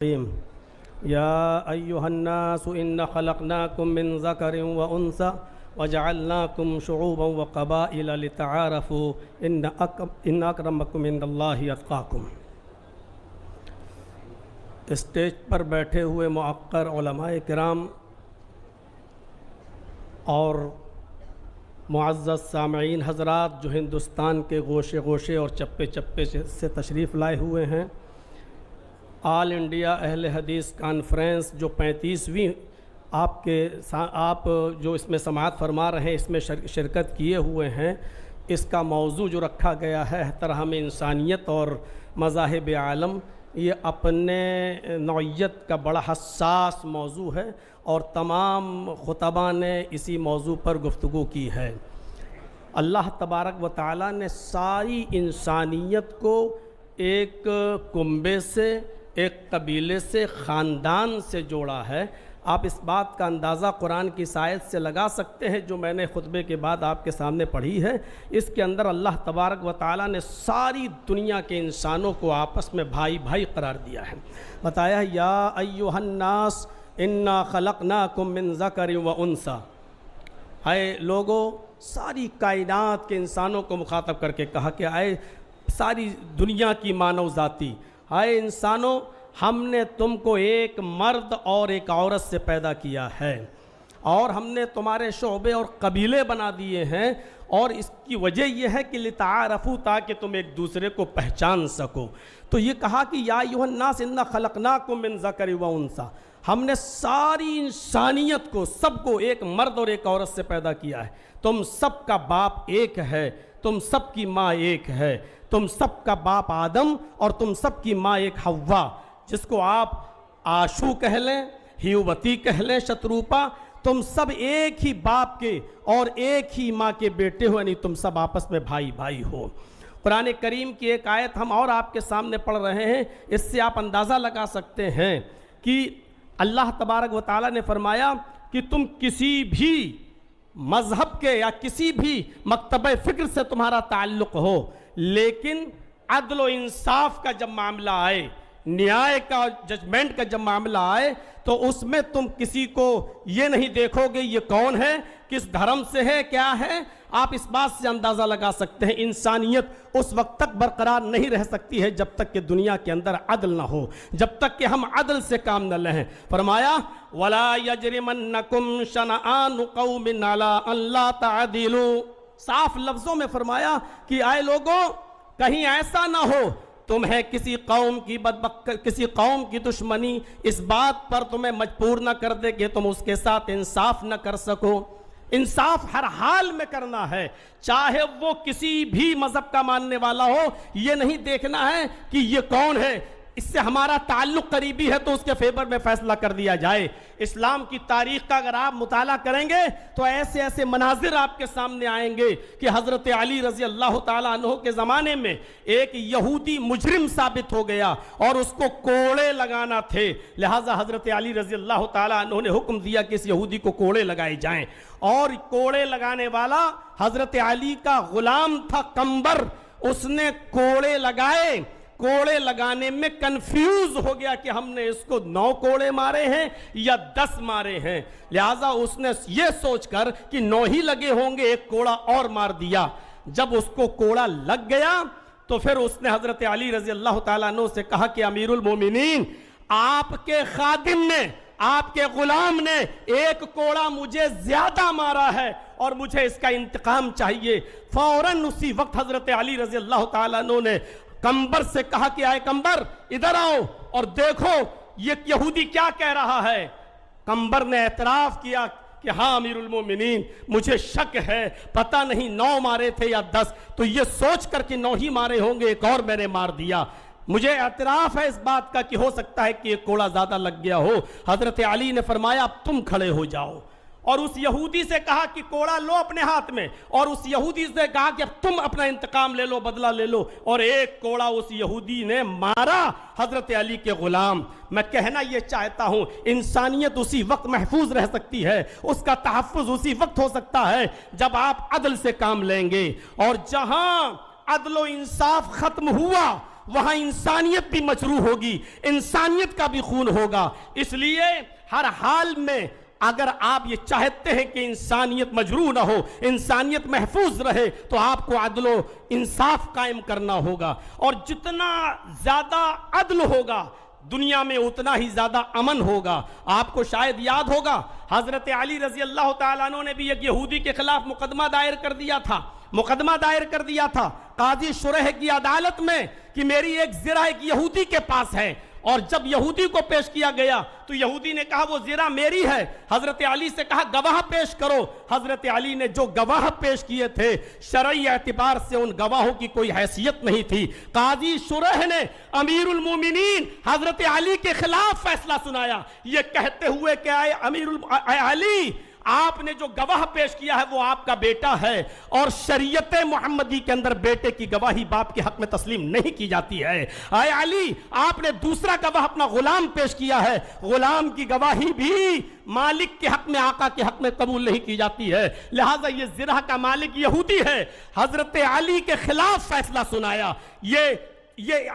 يا أيها الناس إنا خلقناكم من ذكر وأنثى وجعلناكم شعوبا وقبائل لتعارفوا إن أكرمكم عند الله أتقاكم۔ اسٹیج پر بیٹھے ہوئے معقر علماء کرام اور معزز سامعین حضرات جو ہندوستان کے گوشے گوشے اور چپے چپے سے تشریف لائے ہوئے ہیں، آل انڈیا اہل حدیث کانفرنس جو 35ویں آپ جو اس میں سماعت فرما رہے ہیں، اس میں شرکت کیے ہوئے ہیں، اس کا موضوع جو رکھا گیا ہے احترام انسانیت اور مذاہب عالم، یہ اپنے نوعیت کا بڑا حساس موضوع ہے اور تمام خطباء نے اسی موضوع پر گفتگو کی ہے۔ اللہ تبارک و تعالیٰ نے ساری انسانیت کو ایک کنبے سے، ایک قبیلے سے، خاندان سے جوڑا ہے۔ آپ اس بات کا اندازہ قرآن کی اس آیت سے لگا سکتے ہیں جو میں نے خطبے کے بعد آپ کے سامنے پڑھی ہے۔ اس کے اندر اللہ تبارک و تعالیٰ نے ساری دنیا کے انسانوں کو آپس میں بھائی بھائی قرار دیا ہے۔ بتایا یا ایھا الناس انا خلقناکم من ذکر و انثی، اے لوگو، ساری کائنات کے انسانوں کو مخاطب کر کے کہا کہ اے ساری دنیا کی مانو ذاتی، اے انسانوں، ہم نے تم کو ایک مرد اور ایک عورت سے پیدا کیا ہے اور ہم نے تمہارے شعبے اور قبیلے بنا دیے ہیں، اور اس کی وجہ یہ ہے کہ لتعارفوا، تاکہ تم ایک دوسرے کو پہچان سکو۔ تو یہ کہا کہ یا ایھا الناس انا خلقناکم من ذکر و انثی، ہم نے ساری انسانیت کو، سب کو ایک مرد اور ایک عورت سے پیدا کیا ہے۔ تم سب کا باپ ایک ہے، تم سب کی ماں ایک ہے، تم سب کا باپ آدم اور تم سب کی ماں ایک حوا، جس کو آپ آشو کہہ لیں، ہیووتی کہہ لیں، شتروپا، تم سب ایک ہی باپ کے اور ایک ہی ماں کے بیٹے ہو، یعنی تم سب آپس میں بھائی بھائی ہو۔ قرآن کریم کی ایک آیت ہم اور آپ کے سامنے پڑھ رہے ہیں، اس سے آپ اندازہ لگا سکتے ہیں کہ اللہ تبارک و تعالیٰ نے فرمایا کہ تم کسی بھی مذہب کے یا کسی بھی مکتبہ فکر سے تمہارا تعلق ہو، لیکن عدل و انصاف کا جب معاملہ آئے، نیائے کا، ججمنٹ کا جب معاملہ آئے، تو اس میں تم کسی کو یہ نہیں دیکھو گے یہ کون ہے، کس دھرم سے ہے، کیا ہے۔ آپ اس بات سے اندازہ لگا سکتے ہیں انسانیت اس وقت تک برقرار نہیں رہ سکتی ہے جب تک کہ دنیا کے اندر عدل نہ ہو، جب تک کہ ہم عدل سے کام نہ لیں۔ فرمایا وَلَا يَجْرِمَنَّكُمْ شَنَآنُ قَوْمٍ عَلَىٰ أَن لَا تَعْدِلُوا، صاف لفظوں میں فرمایا کہ اے لوگوں، کہیں ایسا نہ ہو تمہیں کسی قوم کی دشمنی اس بات پر تمہیں مجبور نہ کر دے کہ تم اس کے ساتھ انصاف نہ کر سکو۔ انصاف ہر حال میں کرنا ہے، چاہے وہ کسی بھی مذہب کا ماننے والا ہو۔ یہ نہیں دیکھنا ہے کہ یہ کون ہے، اس سے ہمارا تعلق قریبی ہے تو اس کے فیور میں فیصلہ کر دیا جائے۔ اسلام کی تاریخ کا اگر آپ مطالعہ کریں گے تو ایسے ایسے مناظر آپ کے سامنے آئیں گے کہ حضرت علی رضی اللہ تعالیٰ عنہ کے زمانے میں ایک یہودی مجرم ثابت ہو گیا اور اس کو کوڑے لگانا تھے، لہٰذا حضرت علی رضی اللہ تعالیٰ عنہ نے حکم دیا کہ اس یہودی کو کوڑے لگائے جائیں، اور کوڑے لگانے والا حضرت علی کا غلام تھا قمبر۔ اس نے کوڑے لگائے، کوڑے لگانے میں کنفیوز ہو گیا کہ ہم نے اس کو 9 کوڑے مارے ہیں یا 10 مارے ہیں، لہٰذا اس نے یہ سوچ کر کہ 9 ہی لگے ہوں گے، ایک کوڑا اور مار دیا۔ جب اس کو کوڑا لگ گیا تو پھر اس نے حضرت علی رضی اللہ تعالیٰ عنہ سے کہا کہ امیر المومنین، آپ کے خادم نے، آپ کے غلام نے ایک کوڑا مجھے زیادہ مارا ہے اور مجھے اس کا انتقام چاہیے۔ فوراً اسی وقت حضرت علی رضی اللہ تعالیٰ عنہ نے قمبر سے کہا کہ اے قمبر، ادھر آؤ اور دیکھو یہ یہودی کیا کہہ رہا ہے۔ قمبر نے اعتراف کیا کہ ہاں امیر المومنین، مجھے شک ہے، پتہ نہیں 9 مارے تھے یا 10، تو یہ سوچ کر کہ 9 ہی مارے ہوں گے، ایک اور میں نے مار دیا۔ مجھے اعتراف ہے اس بات کا کہ ہو سکتا ہے کہ ایک کوڑا زیادہ لگ گیا ہو۔ حضرت علی نے فرمایا اب تم کھڑے ہو جاؤ، اور اس یہودی سے کہا کہ کوڑا لو اپنے ہاتھ میں، اور اس یہودی سے کہا کہ اب تم اپنا انتقام لے لو، بدلہ لے لو، اور ایک کوڑا اس یہودی نے مارا حضرت علی کے غلام۔ میں کہنا یہ چاہتا ہوں انسانیت اسی وقت محفوظ رہ سکتی ہے، اس کا تحفظ اسی وقت ہو سکتا ہے جب آپ عدل سے کام لیں گے، اور جہاں عدل و انصاف ختم ہوا وہاں انسانیت بھی مجروح ہوگی، انسانیت کا بھی خون ہوگا۔ اس لیے ہر حال میں اگر آپ یہ چاہتے ہیں کہ انسانیت مجروح نہ ہو، انسانیت محفوظ رہے، تو آپ کو عدل و انصاف قائم کرنا ہوگا، اور جتنا زیادہ عدل ہوگا دنیا میں اتنا ہی زیادہ امن ہوگا۔ آپ کو شاید یاد ہوگا حضرت علی رضی اللہ تعالیٰ عنہ نے بھی ایک یہودی کے خلاف مقدمہ دائر کر دیا تھا قاضی شریح کی عدالت میں کہ میری ایک زرہ ایک یہودی کے پاس ہے، اور جب یہودی کو پیش کیا گیا تو یہودی نے کہا وہ زرہ میری ہے۔ حضرت علی سے کہا گواہ پیش کرو۔ حضرت علی نے جو گواہ پیش کیے تھے شرعی اعتبار سے ان گواہوں کی کوئی حیثیت نہیں تھی۔ قاضی شریح نے امیر المومنین حضرت علی کے خلاف فیصلہ سنایا، یہ کہتے ہوئے کہ اے علی، آپ نے جو گواہ پیش کیا ہے وہ آپ کا بیٹا ہے، اور شریعت محمدی کے اندر بیٹے کی گواہی باپ کے حق میں تسلیم نہیں کی جاتی ہے۔ اے علی، آپ نے دوسرا گواہ اپنا غلام پیش کیا ہے، غلام کی گواہی بھی مالک کے حق میں، آقا کے حق میں قبول نہیں کی جاتی ہے، لہٰذا یہ زرہ کا مالک یہودی ہے۔ حضرت علی کے خلاف فیصلہ سنایا۔ یہ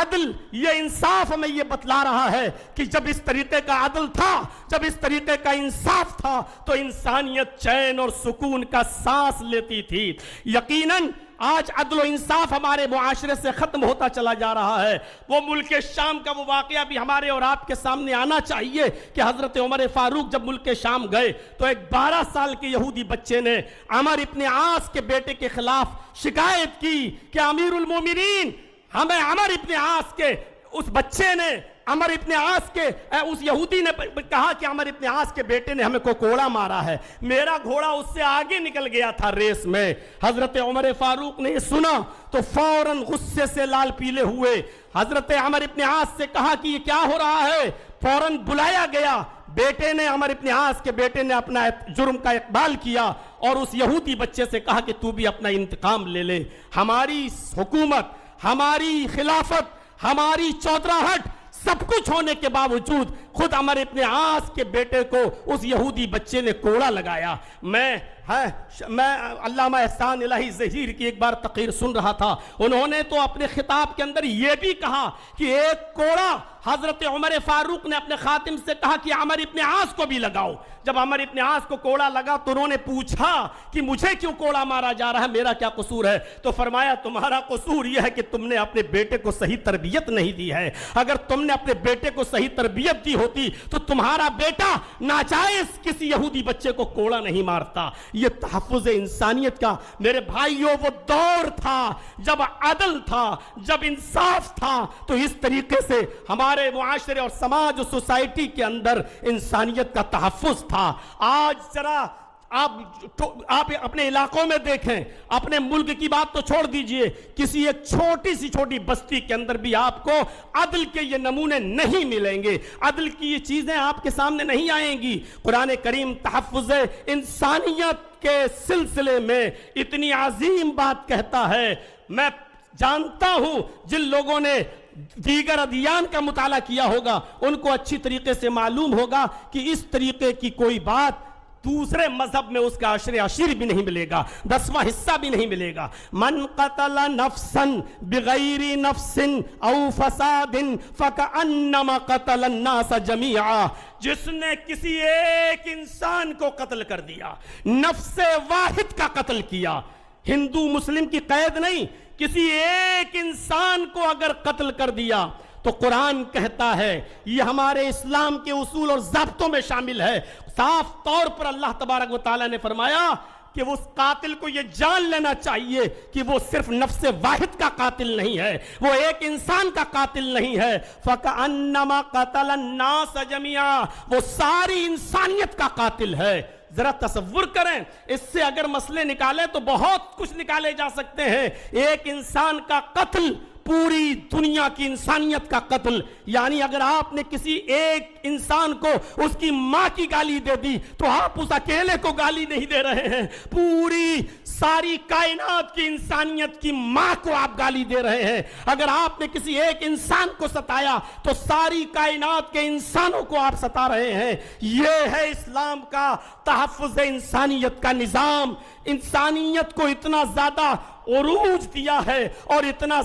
عدل، یہ انصاف ہمیں یہ بتلا رہا ہے کہ جب اس طریقے کا عدل تھا، جب اس طریقے کا انصاف تھا، تو انسانیت چین اور سکون کا سانس لیتی تھی۔ یقیناً آج عدل و انصاف ہمارے معاشرے سے ختم ہوتا چلا جا رہا ہے۔ وہ ملک شام کا وہ واقعہ بھی ہمارے اور آپ کے سامنے آنا چاہیے کہ حضرت عمر فاروق جب ملک شام گئے تو ایک 12 سال کے یہودی بچے نے عمر ابن عاص کے بیٹے کے خلاف شکایت کی کہ امیر المومنین، ہمیں عمر ابن عاص کے اس بچے نے، عمر ابن عاص کے اس یہودی نے کہا کہ عمر ابن عاص کے بیٹے نے ہمیں کو کوڑا مارا ہے، میرا گھوڑا اس سے آگے نکل گیا تھا ریس میں۔ حضرت عمر فاروق نے یہ سنا تو فوراً غصے سے لال پیلے ہوئے حضرت عمر ابن عاص سے کہا کہ یہ کیا ہو رہا ہے۔ فوراً بلایا گیا، بیٹے نے، عمر ابن عاص کے بیٹے نے اپنا جرم کا اقبال کیا اور اس یہودی بچے سے کہا کہ تو بھی اپنا انتقام لے لے۔ ہماری حکومت، ہماری خلافت، ہماری چودراہٹ، سب کچھ ہونے کے باوجود خود عمر ابن عاص کے بیٹے کو اس یہودی بچے نے کوڑا لگایا۔ میں علامہ احسان الہی ظہیر کی ایک بار تقریر سن رہا تھا، انہوں نے تو اپنے خطاب کے اندر یہ بھی کہا کہ ایک کوڑا حضرت عمر فاروق نے اپنے خاتم سے کہا کہ عمر ابن عاص کو بھی لگاؤ۔ جب عمر ابن عاص کو کوڑا لگا تو انہوں نے پوچھا کہ مجھے کیوں کوڑا مارا جا رہا ہے، میرا کیا قصور ہے؟ تو فرمایا تمہارا قصور یہ ہے کہ تم نے اپنے بیٹے کو صحیح تربیت نہیں دی ہے۔ اگر تم نے اپنے بیٹے کو صحیح تربیت دی ہوتی تو تمہارا بیٹا ناجائز کسی یہودی بچے کو کوڑا نہیں مارتا۔ یہ تحفظ انسانیت کا میرے بھائیوں وہ دور تھا جب عدل تھا، جب انصاف تھا، تو اس طریقے سے ہمارے معاشرے اور سماج اور سوسائٹی کے اندر انسانیت کا تحفظ تھا۔ آج ذرا آپ اپنے علاقوں میں دیکھیں، اپنے ملک کی بات تو چھوڑ دیجئے، کسی ایک چھوٹی بستی کے اندر بھی آپ کو عدل کے یہ نمونے نہیں ملیں گے، عدل کی یہ چیزیں آپ کے سامنے نہیں آئیں گی۔ قرآن کریم تحفظ انسانیت کے سلسلے میں اتنی عظیم بات کہتا ہے۔ میں جانتا ہوں جن لوگوں نے دیگر ادیان کا مطالعہ کیا ہوگا ان کو اچھی طریقے سے معلوم ہوگا کہ اس طریقے کی کوئی بات دوسرے مذہب میں اس کا عشر بھی نہیں ملے گا، 10واں حصہ بھی نہیں ملے گا۔ من قتل نفسا بغیر نفس او فساد فکأنما قتل الناس جميعا، جس نے کسی ایک انسان کو قتل کر دیا، نفس واحد کا قتل کیا، ہندو مسلم کی قید نہیں، کسی ایک انسان کو اگر قتل کر دیا تو قرآن کہتا ہے، یہ ہمارے اسلام کے اصول اور ضابطوں میں شامل ہے، صاف طور پر اللہ تبارک و تعالیٰ نے فرمایا کہ اس قاتل کو یہ جان لینا چاہیے کہ وہ صرف نفس واحد کا قاتل نہیں ہے، وہ ایک انسان کا قاتل نہیں ہے۔ فَكَأَنَّمَا قَتَلَ النَّاسَ جَمِيعًا، وہ ساری انسانیت کا قاتل ہے۔ ذرا تصور کریں، اس سے اگر مسئلے نکالیں تو بہت کچھ نکالے جا سکتے ہیں۔ ایک انسان کا قتل، پوری دنیا کی انسانیت کا قتل، یعنی اگر آپ نے کسی ایک انسان کو اس کی ماں کی گالی دے دی تو آپ اس اکیلے کو گالی نہیں دے رہے ہیں، پوری ساری کائنات کی انسانیت کی ماں کو آپ گالی دے رہے ہیں۔ اگر آپ نے کسی ایک انسان کو ستایا تو ساری کائنات کے انسانوں کو آپ ستا رہے ہیں۔ یہ ہے اسلام کا تحفظ انسانیت کا نظام۔ انسانیت کو اتنا زیادہ عروج دیا ہے اور اتنا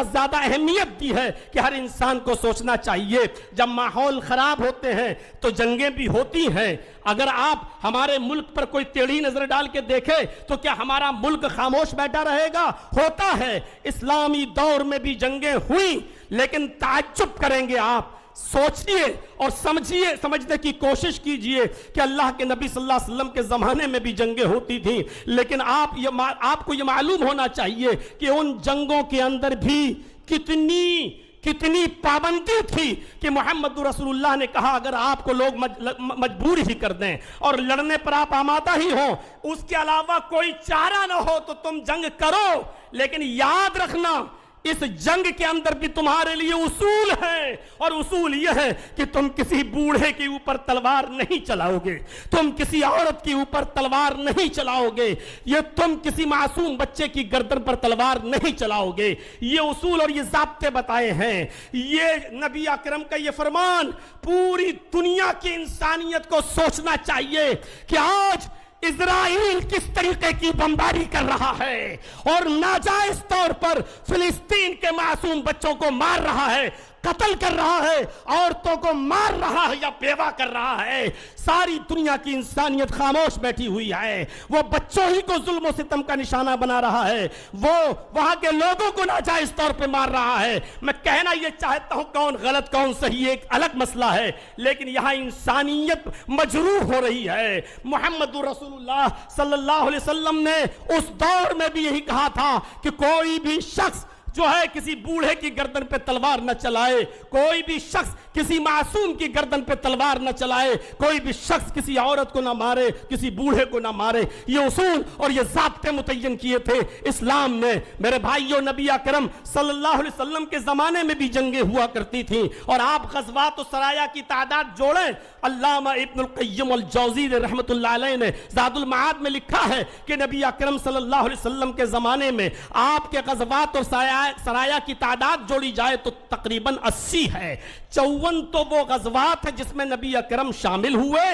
زیادہ اہمیت دی ہے کہ ہر انسان کو سوچنا چاہیے جب ماحول خراب ہوتے ہیں تو جنگیں بھی ہوتی ہیں. اگر آپ ہمارے ملک پر کوئی ٹیڑھی نظر ڈال کے دیکھے تو کیا ہمارا ملک خاموش بیٹھا رہے گا؟ ہوتا ہے. اسلامی دور میں بھی جنگیں ہوئیں لیکن تعجب کریں گے آپ. سوچئے اور سمجھنے کی کوشش کیجئے کہ اللہ کے نبی صلی اللہ علیہ وسلم کے زمانے میں بھی جنگیں ہوتی تھیں لیکن آپ کو یہ معلوم ہونا چاہیے کہ ان جنگوں کے اندر بھی کتنی پابندی تھی کہ محمد رسول اللہ نے کہا اگر آپ کو لوگ مجبور ہی کر دیں اور لڑنے پر آپ آمادہ ہی ہوں، اس کے علاوہ کوئی چارہ نہ ہو تو تم جنگ کرو، لیکن یاد رکھنا اس جنگ کے اندر بھی تمہارے لیے اصول ہیں، اور اصول یہ ہے کہ تم کسی بوڑھے کے اوپر تلوار نہیں چلاؤ گے، تم کسی عورت کے اوپر تلوار نہیں چلاؤ گے، یہ تم کسی معصوم بچے کی گردن پر تلوار نہیں چلاؤ گے. یہ اصول اور یہ ضابطے بتائے ہیں. یہ نبی اکرم کا یہ فرمان پوری دنیا کی انسانیت کو سوچنا چاہیے کہ آج اسرائیل کس طریقے کی بمباری کر رہا ہے اور ناجائز طور پر فلسطین کے معصوم بچوں کو مار رہا ہے، قتل کر رہا ہے، عورتوں کو مار رہا ہے یا بیوہ کر رہا ہے. ساری دنیا کی انسانیت خاموش بیٹھی ہوئی ہے. وہ بچوں ہی کو ظلم و ستم کا نشانہ بنا رہا ہے، وہ وہاں کے لوگوں کو ناجائز طور پہ مار رہا ہے. میں کہنا یہ چاہتا ہوں کون غلط کون صحیح ایک الگ مسئلہ ہے، لیکن یہاں انسانیت مجروح ہو رہی ہے. محمد رسول اللہ صلی اللہ علیہ وسلم نے اس دور میں بھی یہی کہا تھا کہ کوئی بھی شخص جو ہے کسی بوڑھے کی گردن پہ تلوار نہ چلائے، کوئی بھی شخص کسی معصوم کی گردن پہ تلوار نہ چلائے، کوئی بھی شخص کسی عورت کو نہ مارے، کسی بوڑھے کو نہ مارے. یہ اصول اور یہ ضابطے متعین کیے تھے اسلام نے. میرے بھائیوں، نبی اکرم صلی اللہ علیہ وسلم کے زمانے میں بھی جنگیں ہوا کرتی تھیں، اور آپ غزوات و سرایا کی تعداد جوڑیں. علامہ ابن القیم الجوزی رحمت اللہ علیہ نے زاد المعاد میں لکھا ہے کہ نبی اکرم صلی اللہ علیہ وسلم کے زمانے میں آپ کے غزوات اور سرایا کی تعداد جوڑی جائے تو تقریباً 80 ہے. 54 تو وہ غزوات ہیں جس میں نبی اکرم شامل ہوئے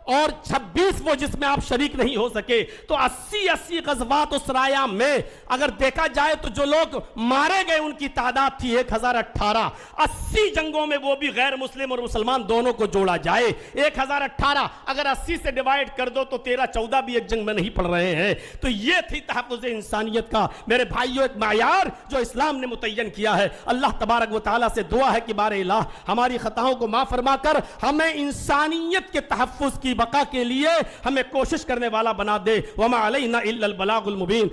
اور 26 وہ جس میں آپ شریک نہیں ہو سکے. تو 80 غزوات و سرایا میں اگر دیکھا جائے تو جو لوگ مارے گئے ان کی تعداد تھی 1018. 80 جنگوں میں وہ بھی غیر مسلم اور مسلمان دونوں کو جوڑا جائے 1018. اگر 80 سے ڈیوائیڈ کر دو تو 13-14 بھی ایک جنگ میں نہیں پڑ رہے ہیں. تو یہ تھی تحفظ انسانیت کا میرے بھائیوں ایک معیار جو اسلام نے متعین کیا ہے. اللہ تبارک و تعالیٰ سے دعا ہے کہ بار الہ ہماری خطاؤں کو معاف فرما کر ہمیں انسانیت کے تحفظ کی بقا کے لیے ہمیں کوشش کرنے والا بنا دے. وما علینا الا البلاغ المبین.